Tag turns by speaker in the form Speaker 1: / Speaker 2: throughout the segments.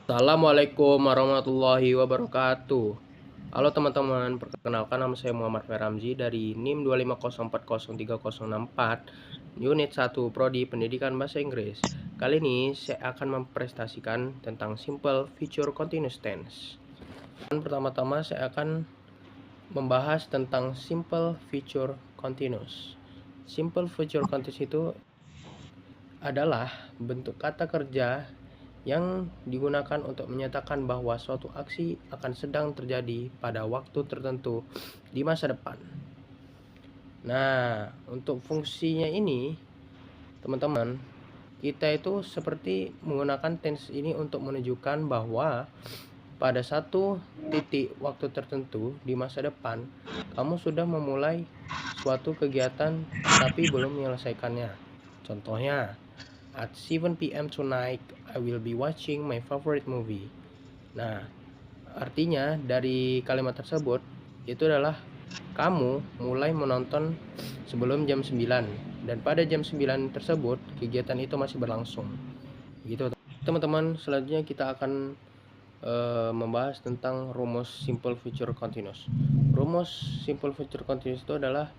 Speaker 1: Assalamualaikum warahmatullahi wabarakatuh. Halo teman-teman, perkenalkan nama saya Muhammad Feramzi dari NIM 250403064 Unit 1 Prodi Pendidikan Bahasa Inggris. Kali ini saya akan mempresentasikan tentang Simple Future Continuous Tense. Dan pertama-tama saya akan membahas tentang Simple Future Continuous. Simple Future Continuous itu adalah bentuk kata kerja yang digunakan untuk menyatakan bahwa suatu aksi akan sedang terjadi pada waktu tertentu di masa depan. Nah, untuk fungsinya ini, teman-teman, kita itu seperti menggunakan tense ini untuk menunjukkan bahwa pada satu titik waktu tertentu di masa depan, kamu sudah memulai suatu kegiatan tapi belum menyelesaikannya. Contohnya, at 7 p.m. tonight, I will be watching my favorite movie. Nah, artinya dari kalimat tersebut itu adalah kamu mulai menonton sebelum jam 9 dan pada jam 9 tersebut kegiatan itu masih berlangsung. Gitu. Teman-teman, selanjutnya kita akan membahas tentang rumus simple future continuous. Rumus simple future continuous itu adalah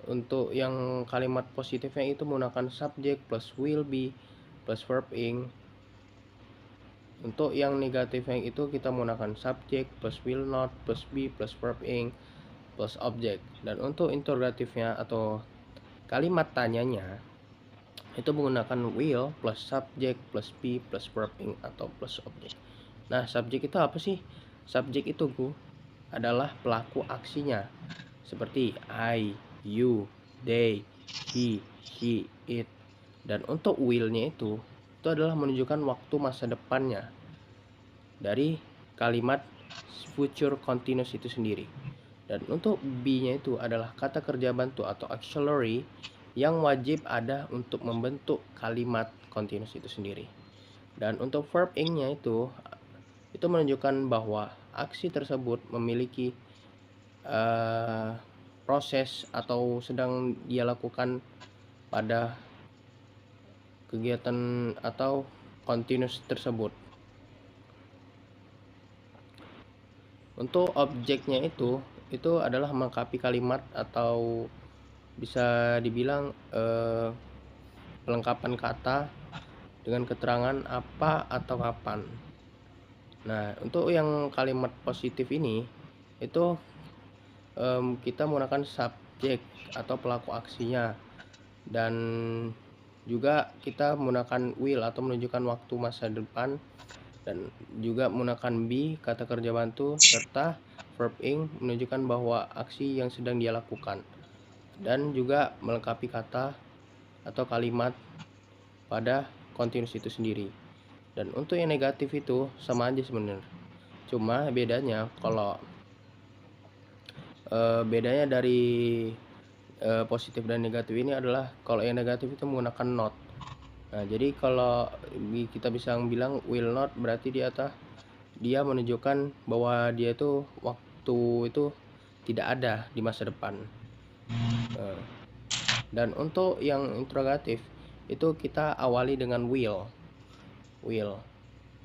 Speaker 1: untuk yang kalimat positifnya itu menggunakan subject plus will be plus verb ing. Untuk yang negatifnya itu kita menggunakan subject plus will not plus be plus verb ing plus object. Dan untuk interrogatifnya atau kalimat tanyanya itu menggunakan will plus subject plus be plus verb ing atau plus object. Nah, subjek itu apa sih? Subjek itu adalah pelaku aksinya. Seperti I, you, they, he, she, it. Dan untuk will-nya itu adalah menunjukkan waktu masa depannya dari kalimat future continuous itu sendiri. Dan untuk be-nya itu adalah kata kerja bantu atau auxiliary yang wajib ada untuk membentuk kalimat continuous itu sendiri. Dan untuk verb ing-nya itu menunjukkan bahwa aksi tersebut memiliki proses atau sedang dia lakukan pada kegiatan atau continuous tersebut. Untuk objeknya itu adalah melengkapi kalimat atau bisa dibilang pelengkapan kata dengan keterangan apa atau kapan. Nah, untuk yang kalimat positif ini itu kita menggunakan subjek atau pelaku aksinya, dan juga kita menggunakan will atau menunjukkan waktu masa depan, dan juga menggunakan be kata kerja bantu, serta verb ing menunjukkan bahwa aksi yang sedang dia lakukan, dan juga melengkapi kata atau kalimat pada continuous itu sendiri. Dan untuk yang negatif itu sama aja sebenarnya, cuma bedanya kalau bedanya dari positif dan negatif ini adalah kalau yang negatif itu menggunakan not. Nah, jadi kalau kita bisa bilang will not, berarti dia menunjukkan bahwa dia itu waktu itu tidak ada di masa depan. Dan untuk yang interrogatif itu kita awali dengan will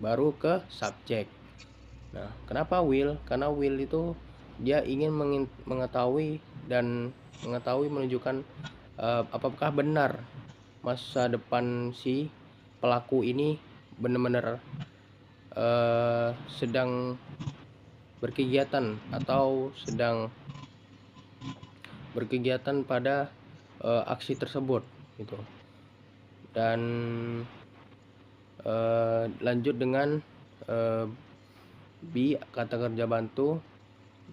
Speaker 1: baru ke subject. Nah, kenapa will? Karena will itu dia ingin mengetahui menunjukkan apakah benar masa depan si pelaku ini benar-benar sedang berkegiatan atau sedang berkegiatan pada aksi tersebut gitu. Dan lanjut dengan be kata kerja bantu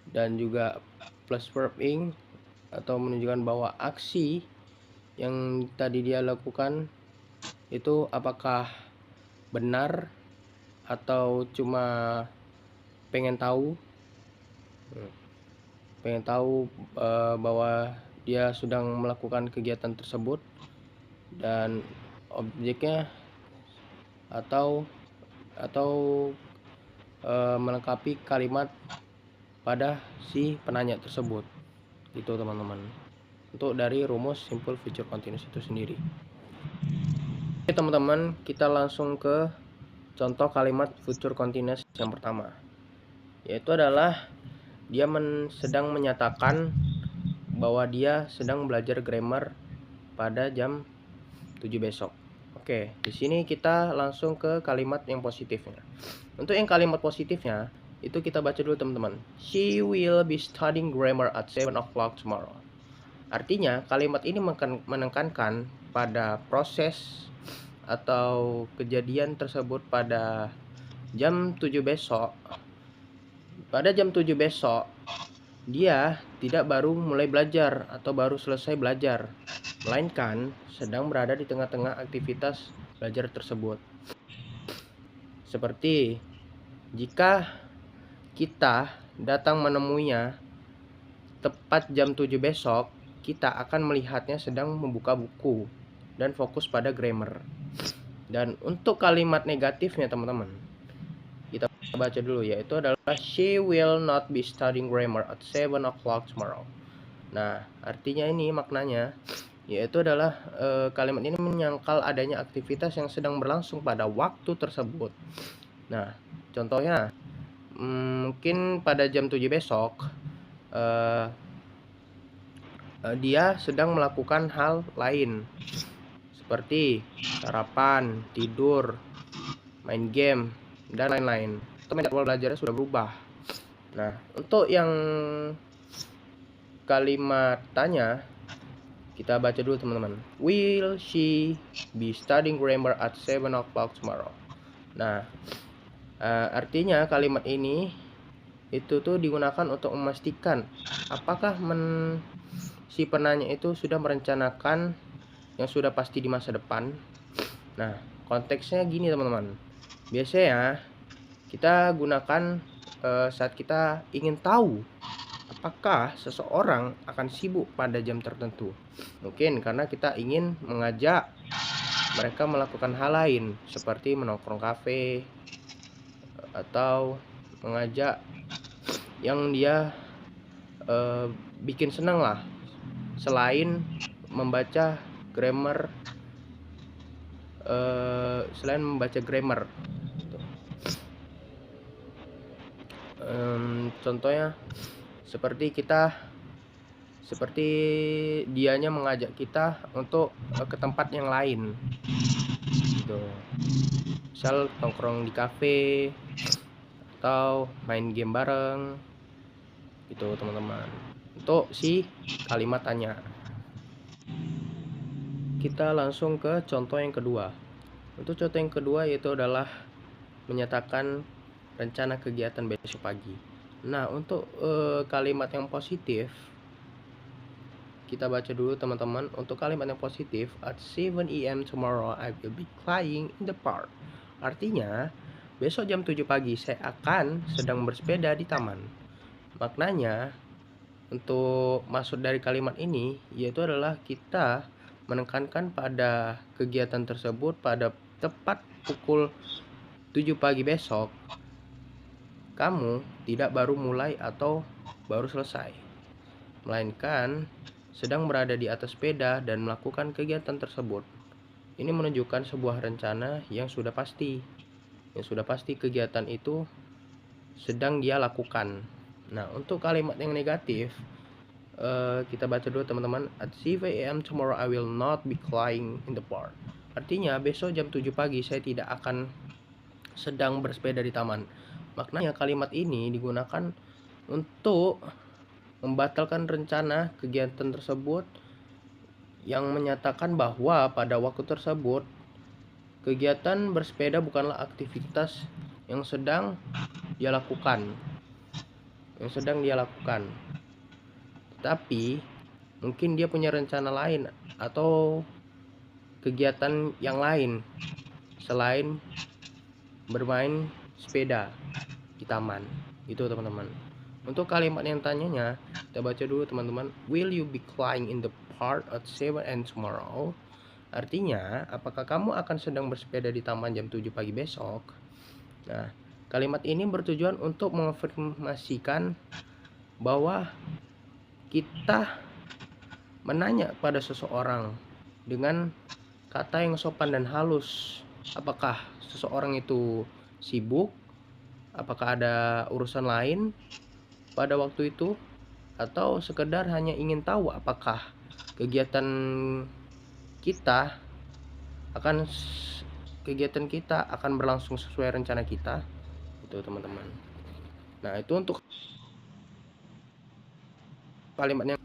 Speaker 1: dan juga plus verb ing atau menunjukkan bahwa aksi yang tadi dia lakukan itu apakah benar atau cuma pengen tahu bahwa dia sedang melakukan kegiatan tersebut. Dan objeknya atau melengkapi kalimat pada si penanya tersebut. Itu teman-teman, untuk dari rumus simple future continuous itu sendiri. Oke teman-teman, kita langsung ke contoh kalimat future continuous yang pertama, yaitu adalah dia sedang menyatakan bahwa dia sedang belajar grammar pada jam 7 besok. Oke, di sini kita langsung ke kalimat yang positifnya. Untuk yang kalimat positifnya, itu kita baca dulu teman-teman. She will be studying grammar at 7 o'clock tomorrow. Artinya, kalimat ini menekankan pada proses atau kejadian tersebut pada jam 7 besok. Pada jam 7 besok, dia tidak baru mulai belajar atau baru selesai belajar, melainkan sedang berada di tengah-tengah aktivitas belajar tersebut. Seperti jika kita datang menemuinya tepat jam 7 besok, kita akan melihatnya sedang membuka buku dan fokus pada grammar. Dan untuk kalimat negatifnya teman-teman, kita baca dulu, yaitu adalah she will not be studying grammar at 7 o'clock tomorrow. Nah, artinya ini maknanya yaitu adalah kalimat ini menyangkal adanya aktivitas yang sedang berlangsung pada waktu tersebut. Nah, contohnya mungkin pada jam 7 besok dia sedang melakukan hal lain seperti sarapan, tidur, main game, dan lain-lain. Jadwal belajarnya sudah berubah. Nah, untuk yang kalimat tanya, kita baca dulu teman-teman. Will she be studying grammar at 7 o'clock tomorrow? Nah, artinya kalimat ini itu tuh digunakan untuk memastikan apakah si penanya itu sudah merencanakan yang sudah pasti di masa depan. Nah, konteksnya gini teman-teman. Biasanya kita gunakan saat kita ingin tahu apakah seseorang akan sibuk pada jam tertentu. Mungkin karena kita ingin mengajak mereka melakukan hal lain seperti menongkrong kafe atau mengajak yang dia bikin senang lah, selain membaca grammar contohnya seperti dianya mengajak kita untuk ke tempat yang lain gitu, misal nongkrong di kafe atau main game bareng gitu teman-teman. Untuk si kalimat tanya, kita langsung ke contoh yang kedua. Untuk contoh yang kedua yaitu adalah menyatakan rencana kegiatan besok pagi. Nah, untuk kalimat yang positif kita baca dulu teman-teman. Untuk kalimat yang positif, at 7 AM tomorrow I will be playing in the park. Artinya, besok jam 7 pagi saya akan sedang bersepeda di taman. Maknanya, untuk maksud dari kalimat ini yaitu adalah kita menekankan pada kegiatan tersebut pada tepat pukul 7 pagi besok, kamu tidak baru mulai atau baru selesai, melainkan sedang berada di atas sepeda dan melakukan kegiatan tersebut. Ini menunjukkan sebuah rencana yang sudah pasti. Yang sudah pasti kegiatan itu sedang dia lakukan. Nah, untuk kalimat yang negatif, kita baca dulu teman-teman. At 7 AM tomorrow I will not be playing in the park. Artinya, besok jam 7 pagi saya tidak akan sedang bersepeda di taman. Maknanya kalimat ini digunakan untuk membatalkan rencana kegiatan tersebut yang menyatakan bahwa pada waktu tersebut kegiatan bersepeda bukanlah aktivitas yang sedang dia lakukan. Tapi mungkin dia punya rencana lain atau kegiatan yang lain selain bermain sepeda di taman. Itu teman-teman. Untuk kalimat yang tanyanya, kita baca dulu teman-teman. Will you be playing in the park at 7 AM tomorrow? Artinya, apakah kamu akan sedang bersepeda di taman jam 7 pagi besok? Nah, kalimat ini bertujuan untuk mengonfirmasikan bahwa kita menanya pada seseorang dengan kata yang sopan dan halus Apakah seseorang itu sibuk, apakah ada urusan lain pada waktu itu, atau sekedar hanya ingin tahu apakah kegiatan kita akan berlangsung sesuai rencana kita, itu teman-teman. Nah, itu untuk kalimatnya.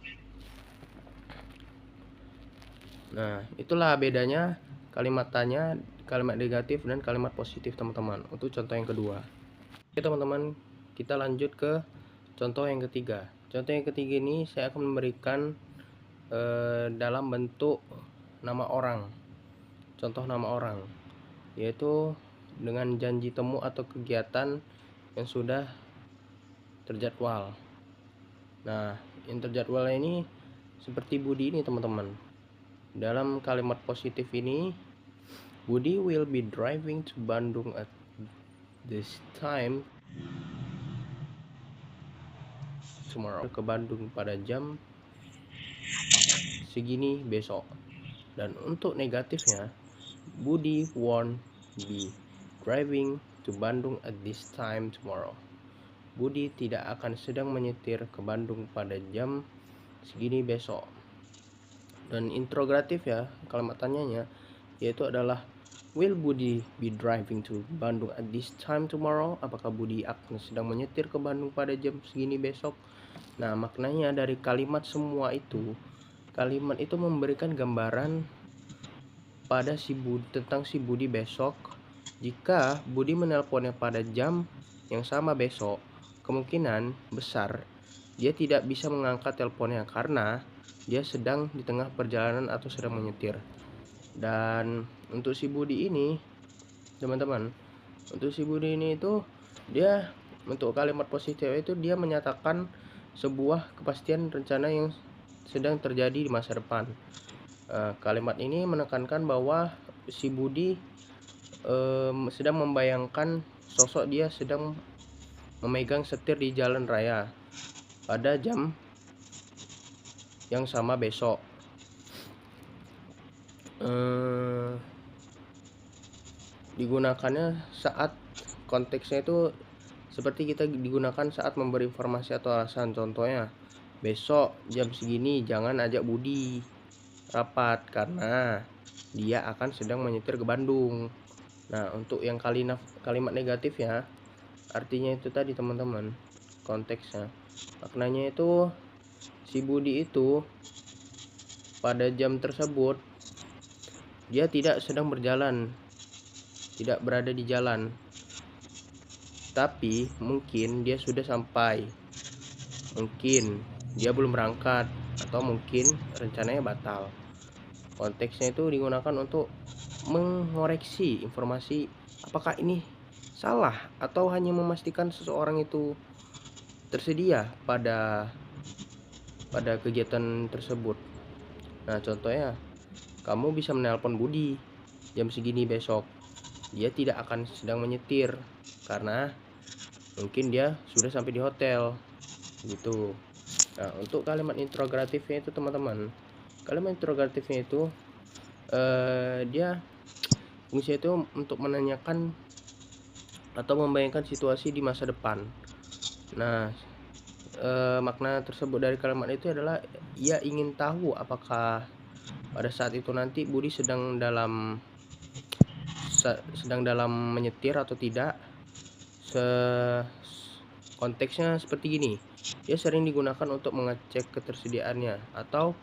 Speaker 1: Nah, itulah bedanya kalimat tanya, kalimat negatif dan kalimat positif, teman-teman. Untuk contoh yang kedua. Oke, teman-teman, kita lanjut ke contoh yang ketiga. Contoh yang ketiga ini saya akan memberikan dalam bentuk nama orang. Contoh nama orang, yaitu dengan janji temu atau kegiatan yang sudah terjadwal. Nah, yang terjadwal ini seperti Budi ini, teman-teman. Dalam kalimat positif ini, Budi will be driving to Bandung at this time tomorrow. Ke Bandung pada jam segini besok. Dan untuk negatifnya, Budi won't be driving to Bandung at this time tomorrow. Budi tidak akan sedang menyetir ke Bandung pada jam segini besok. Dan interrogatif ya, kalimat tanyanya, yaitu adalah will Budi be driving to Bandung at this time tomorrow? Apakah Budi akan sedang menyetir ke Bandung pada jam segini besok? Nah, maknanya dari kalimat semua itu, kalimat itu memberikan gambaran pada tentang si Budi besok. Jika Budi menelponnya pada jam yang sama besok, kemungkinan besar dia tidak bisa mengangkat teleponnya karena dia sedang di tengah perjalanan atau sedang menyetir. Dan untuk si Budi ini, teman-teman, untuk si Budi ini itu dia, untuk kalimat positif itu dia menyatakan sebuah kepastian rencana yang sedang terjadi di masa depan. Kalimat ini menekankan bahwa si Budi sedang membayangkan sosok dia sedang memegang setir di jalan raya pada jam yang sama besok. Digunakannya saat konteksnya itu seperti kita digunakan saat memberi informasi atau alasan. Contohnya, besok jam segini jangan ajak Budi rapat karena dia akan sedang menyetir ke Bandung. Nah, untuk yang kalimat negatif ya, artinya itu tadi, teman-teman, konteksnya. Maknanya itu si Budi itu pada jam tersebut dia tidak sedang berjalan, tidak berada di jalan, tapi mungkin dia sudah sampai, mungkin dia belum berangkat, atau mungkin rencananya batal. Konteksnya itu digunakan untuk mengoreksi informasi apakah ini salah atau hanya memastikan seseorang itu tersedia pada kegiatan tersebut. Nah, contohnya, kamu bisa menelpon Budi jam segini besok. Dia tidak akan sedang menyetir karena mungkin dia sudah sampai di hotel gitu. Nah, untuk kalimat interrogatifnya itu, teman-teman, kalimat interrogatifnya itu dia fungsinya itu untuk menanyakan atau membayangkan situasi di masa depan. Nah, makna tersebut dari kalimat itu adalah ia ingin tahu apakah pada saat itu nanti Budi sedang dalam menyetir atau tidak. Konteksnya seperti gini, dia sering digunakan untuk mengecek ketersediaannya, atau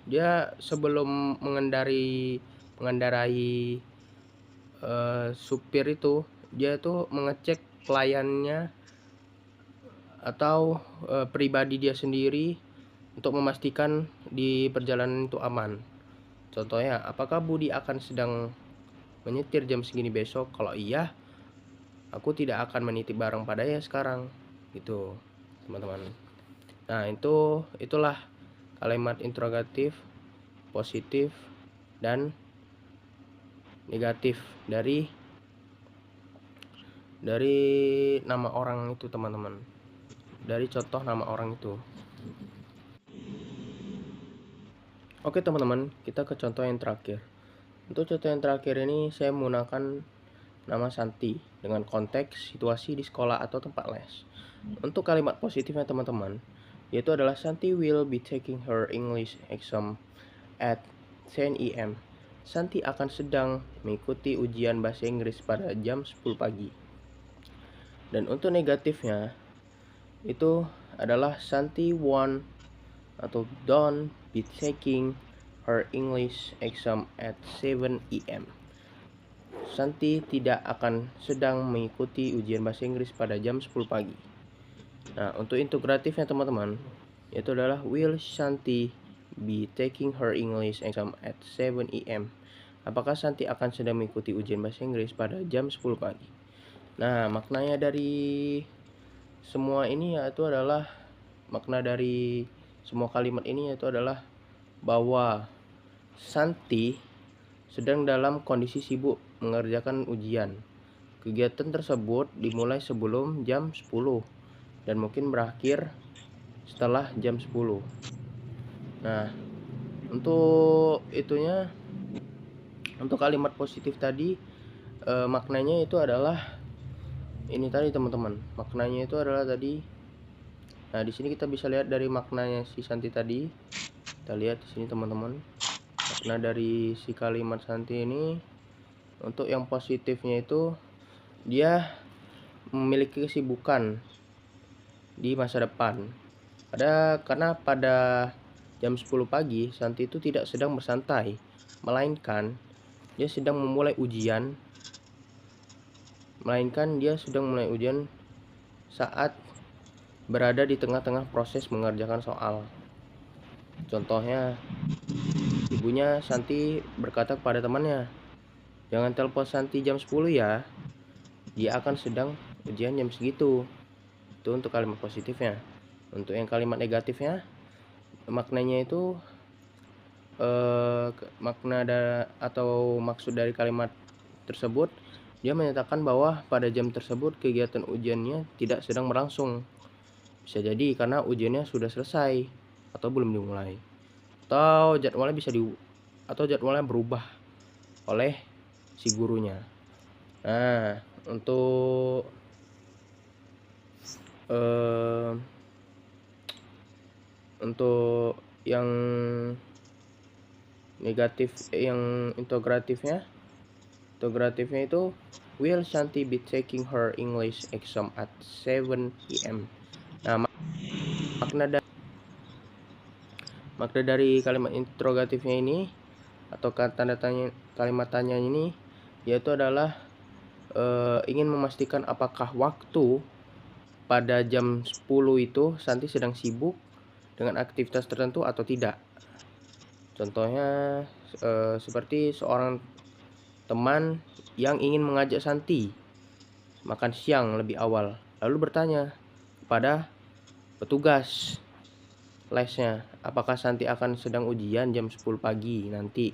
Speaker 1: dia sebelum mengendarai supir itu, dia itu mengecek pelayannya atau pribadi dia sendiri untuk memastikan di perjalanan itu aman. Contohnya, apakah Budi akan sedang menyetir jam segini besok? Kalau iya, aku tidak akan menitip barang padanya sekarang, gitu, teman-teman. Nah, itulah kalimat interrogatif, positif, dan negatif dari nama orang itu, teman-teman. Dari contoh nama orang itu. Oke, teman-teman, kita ke contoh yang terakhir. Untuk contoh yang terakhir ini saya menggunakan nama Santi dengan konteks situasi di sekolah atau tempat les. Untuk kalimat positifnya teman-teman, yaitu adalah Santi will be taking her English exam at 10 a.m. Santi akan sedang mengikuti ujian bahasa Inggris pada jam 10 pagi. Dan untuk negatifnya itu adalah Santi won't atau don't be taking her English exam at 7 a.m. Santi tidak akan sedang mengikuti ujian bahasa Inggris pada jam 10 pagi. Nah, untuk integratifnya teman-teman, yaitu adalah will Santi be taking her English exam at 7 a.m. Apakah Santi akan sedang mengikuti ujian bahasa Inggris pada jam 10 pagi? Nah, maknanya dari semua ini yaitu adalah makna dari semua kalimat ini yaitu adalah bahwa Santi sedang dalam kondisi sibuk mengerjakan ujian. Kegiatan tersebut dimulai sebelum jam 10 dan mungkin berakhir setelah jam 10. Nah, untuk itunya, untuk kalimat positif tadi maknanya itu adalah ini tadi teman-teman. Maknanya itu adalah tadi. Nah, di sini kita bisa lihat dari maknanya si Santi tadi. Kita lihat di sini teman-teman. Makna dari si kalimat Santi ini, untuk yang positifnya itu dia memiliki kesibukan di masa depan. Karena pada jam 10 pagi Santi itu tidak sedang bersantai, melainkan dia sedang memulai ujian. Saat berada di tengah-tengah proses mengerjakan soal. Contohnya, ibunya Santi berkata kepada temannya, "Jangan telepon Santi jam 10 ya. Dia akan sedang ujian jam segitu." Itu untuk kalimat positifnya. Untuk yang kalimat negatifnya, maknanya itu atau maksud dari kalimat tersebut, dia menyatakan bahwa pada jam tersebut kegiatan ujiannya tidak sedang berlangsung. Bisa jadi karena ujiannya sudah selesai atau belum dimulai, atau jadwalnya berubah oleh si gurunya. Nah, untuk yang negatif, yang integratifnya itu will Shanti be taking her English exam at 7 p.m. Nah, makna dari kalimat interrogatifnya ini atau tanda tanya, kalimat tanya ini yaitu adalah ingin memastikan apakah waktu pada jam 10 itu Santi sedang sibuk dengan aktivitas tertentu atau tidak. Contohnya seperti seorang teman yang ingin mengajak Santi makan siang lebih awal, lalu bertanya kepada petugas lesnya, apakah Santi akan sedang ujian jam 10 pagi nanti.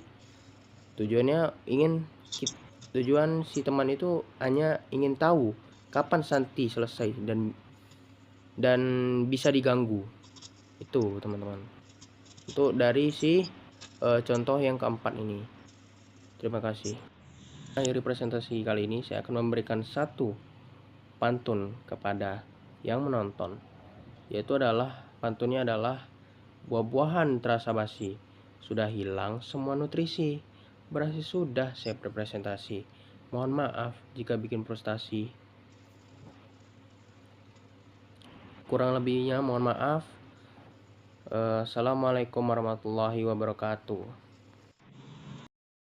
Speaker 1: Tujuan si teman itu hanya ingin tahu kapan Santi selesai dan bisa diganggu. Itu teman-teman, untuk dari si contoh yang keempat ini. Terima kasih. Akhir presentasi kali ini saya akan memberikan satu pantun kepada yang menonton, yaitu adalah pantunnya adalah buah-buahan terasa basi, sudah hilang semua nutrisi, berhasil sudah saya berpresentasi, mohon maaf jika bikin frustasi. Kurang lebihnya mohon maaf. Assalamualaikum warahmatullahi wabarakatuh.